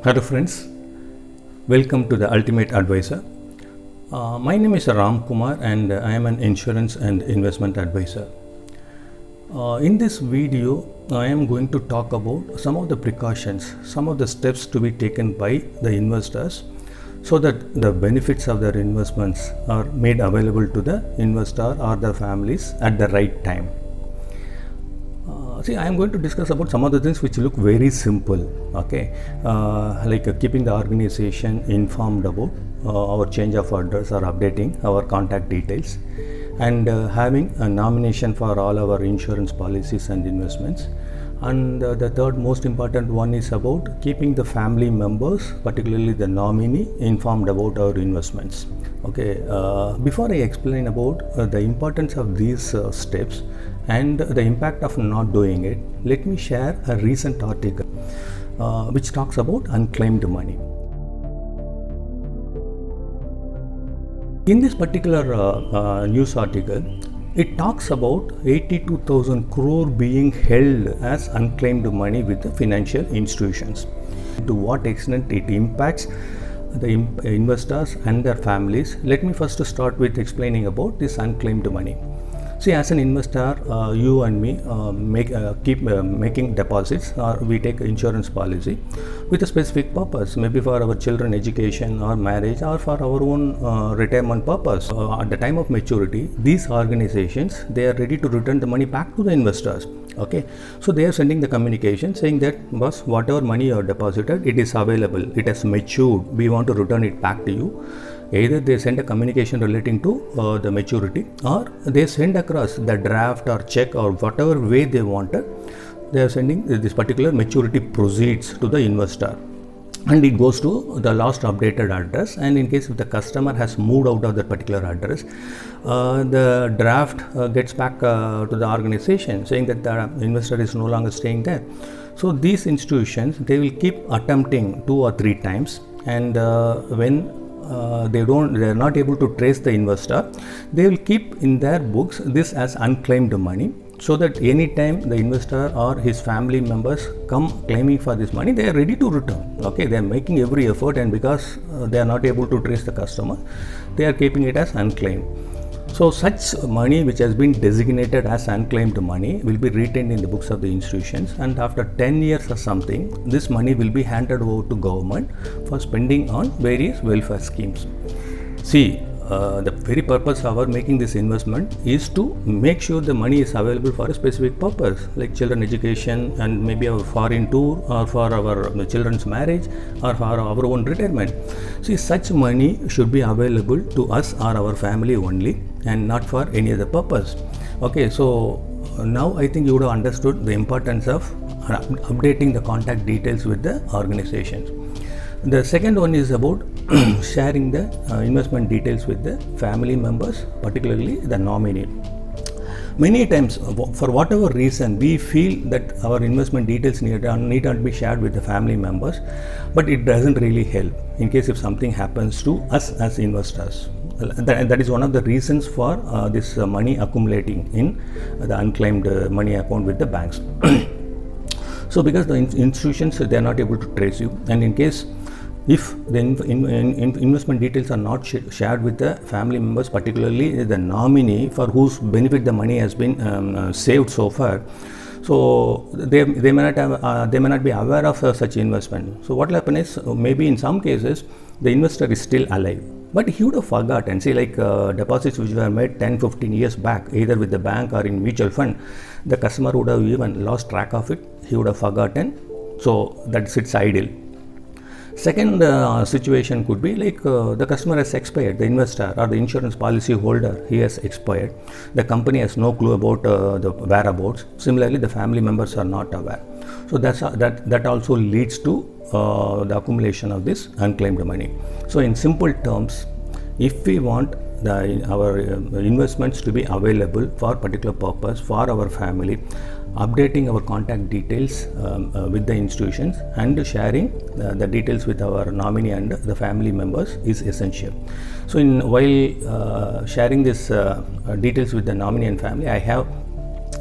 Hello friends, welcome to the Ultimate Advisor. My name is Ram Kumar and I am an insurance and investment advisor. In this video, I am going to talk about some of the precautions, some of the steps to be taken by the investors so that the benefits of their investments are made available to the investor or their families at the right time. I am going to discuss about some of the things which look very simple, okay, like keeping the organization informed about our change of address or updating our contact details, and having a nomination for all our insurance policies and investments. And the third most important one is about keeping the family members, particularly the nominee, informed about our investments. Okay, before I explain about the importance of these steps and the impact of not doing it, let me share a recent article which talks about unclaimed money. In this particular news article, it talks about 82,000 crore being held as unclaimed money with the financial institutions. To what extent it impacts the investors and their families. Let me first start with explaining about this unclaimed money. See, as an investor, you and me keep making deposits, or we take insurance policy with a specific purpose, maybe for our children education or marriage or for our own retirement purpose. At the time of maturity, these organizations, they are ready to return the money back to the investors. Okay, so they are sending the communication saying that, boss, whatever money you have deposited, it is available, it has matured, we want to return it back to you. Either they send a communication relating to the maturity, or they send across the draft or check or whatever way they wanted. They are sending this particular maturity proceeds to the investor, and it goes to the last updated address. And in case if the customer has moved out of that particular address, the draft gets back to the organization saying that the investor is no longer staying there. So these institutions, they will keep attempting 2 or 3 times, and when they are not able to trace the investor, they will keep in their books this as unclaimed money, so that anytime the investor or his family members come claiming for this money, they are ready to return. Okay, they are making every effort, and because they are not able to trace the customer, they are keeping it as unclaimed. So such money which has been designated as unclaimed money will be retained in the books of the institutions, and after 10 years or something, this money will be handed over to government for spending on various welfare schemes. See, the very purpose of our making this investment is to make sure the money is available for a specific purpose, like children education and maybe our foreign tour, or for our children's marriage, or for our own retirement. See, such money should be available to us or our family only, and not for any other purpose. Okay, so now I think you would have understood the importance of updating the contact details with the organizations. The second one is about sharing the investment details with the family members, particularly the nominee. Many times, for whatever reason, we feel that our investment details need not be shared with the family members, but it doesn't really help in case if something happens to us as investors. That is one of the reasons for this money accumulating in the unclaimed money account with the banks. So because the institutions, they are not able to trace you, and in case if the investment details are not shared with the family members, particularly the nominee for whose benefit the money has been saved so far, so they may not be aware of such investment. So what will happen is, maybe in some cases the investor is still alive, but he would have forgotten. See, like deposits which were made 10-15 years back, either with the bank or in mutual fund, the customer would have even lost track of it, he would have forgotten, so that sits idle. Second situation could be like the customer has expired, the investor or the insurance policy holder, he has expired. The company has no clue about the whereabouts. Similarly, the family members are not aware. So that also leads to the accumulation of this unclaimed money. So in simple terms, if we want our investments to be available for particular purpose for our family, updating our contact details with the institutions and sharing the details with our nominee and the family members is essential. So while sharing this details with the nominee and family, I have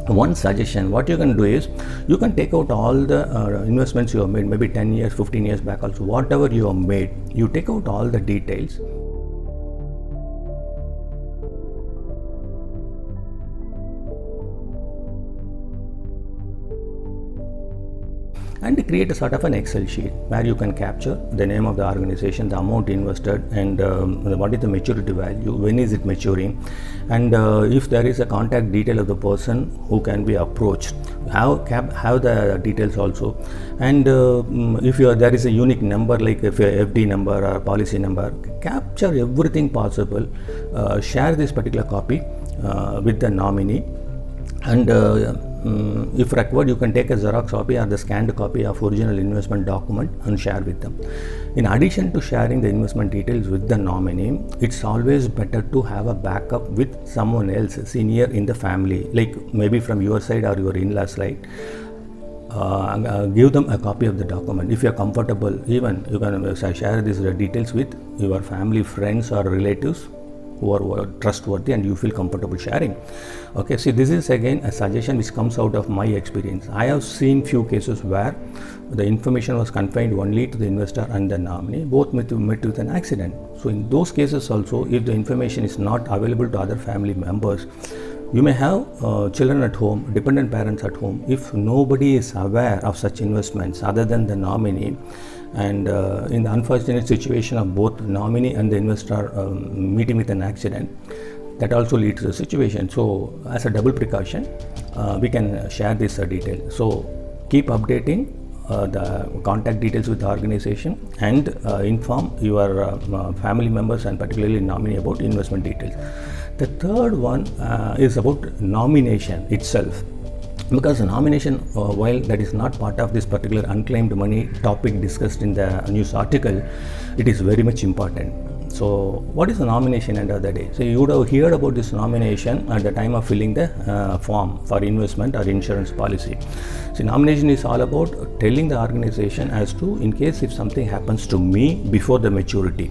One suggestion, what you can do is, you can take out all the investments you have made, maybe 10 years, 15 years back also, whatever you have made, you take out all the details. And create a sort of an Excel sheet where you can capture the name of the organization, the amount invested, and what is the maturity value, when is it maturing, and if there is a contact detail of the person who can be approached, have the details also, and if there is a unique number like if a FD number or policy number, capture everything possible, share this particular copy with the nominee, and if required, you can take a Xerox copy or the scanned copy of original investment document and share with them. In addition to sharing the investment details with the nominee, it's always better to have a backup with someone else, senior in the family, like maybe from your side or your in-laws side. Give them a copy of the document. If you are comfortable, even you can share these details with your family, friends or relatives who are trustworthy and you feel comfortable sharing. Okay, see, this is again a suggestion which comes out of my experience. I have seen few cases where the information was confined only to the investor and the nominee, both met with an accident. So in those cases also, if the information is not available to other family members, you may have children at home, dependent parents at home. If nobody is aware of such investments other than the nominee, and in the unfortunate situation of both nominee and the investor meeting with an accident, that also leads to the situation. So as a double precaution, we can share this detail. So keep updating the contact details with the organization, and inform your family members and particularly nominee about investment details. The third one is about nomination itself. Because nomination, while that is not part of this particular unclaimed money topic discussed in the news article, it is very much important. So what is the nomination end of the day? So you would have heard about this nomination at the time of filling the form for investment or insurance policy. So nomination is all about telling the organization as to, in case if something happens to me before the maturity,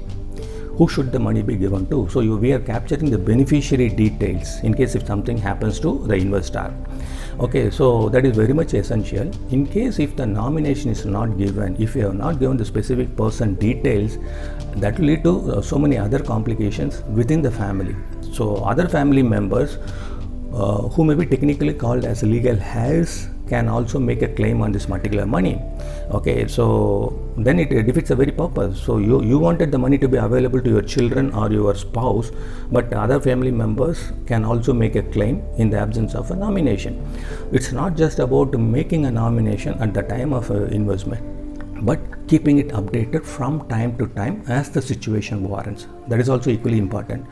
who should the money be given to? So we are capturing the beneficiary details in case if something happens to the investor. Okay, so that is very much essential. In case if the nomination is not given, if you have not given the specific person details, that will lead to so many other complications within the family. So other family members who may be technically called as legal heirs can also make a claim on this particular money. Okay, so then it defeats the very purpose. So you wanted the money to be available to your children or your spouse, but other family members can also make a claim in the absence of a nomination. It's not just about making a nomination at the time of investment, but keeping it updated from time to time as the situation warrants. That is also equally important.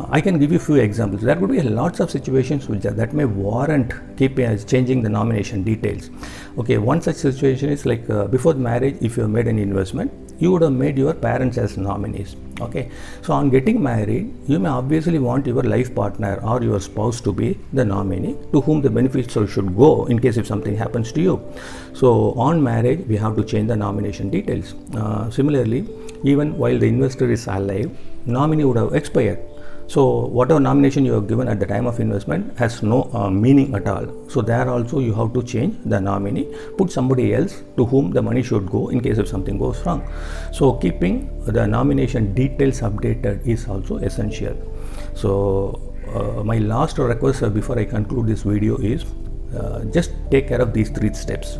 I can give you a few examples. There would be lots of situations that may warrant changing the nomination details. Okay, one such situation is like before marriage, if you have made an investment, you would have made your parents as nominees. Okay, so on getting married, you may obviously want your life partner or your spouse to be the nominee to whom the benefits should go in case if something happens to you. So on marriage, we have to change the nomination details. Similarly, even while the investor is alive, nominee would have expired. So whatever nomination you have given at the time of investment has no meaning at all. So there also you have to change the nominee, put somebody else to whom the money should go in case if something goes wrong. So keeping the nomination details updated is also essential. So my last request before I conclude this video is just take care of these 3 steps.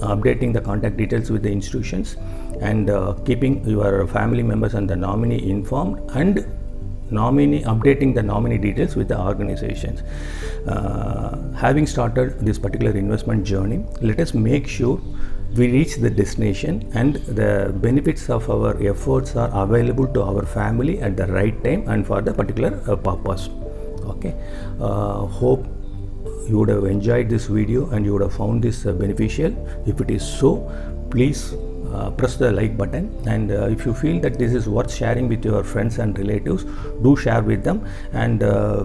Updating the contact details with the institutions, and keeping your family members and the nominee informed, and updating the nominee details with the organizations. Having started this particular investment journey, let us make sure we reach the destination and the benefits of our efforts are available to our family at the right time and for the particular purpose. Okay, hope you would have enjoyed this video and you would have found this beneficial. If it is so, please press the like button, and if you feel that this is worth sharing with your friends and relatives, do share with them, and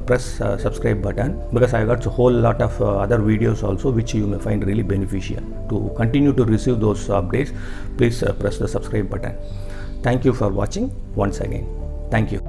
press subscribe button, because I got a whole lot of other videos also which you may find really beneficial. To continue to receive those updates, please press the subscribe button. Thank you for watching once again. Thank you.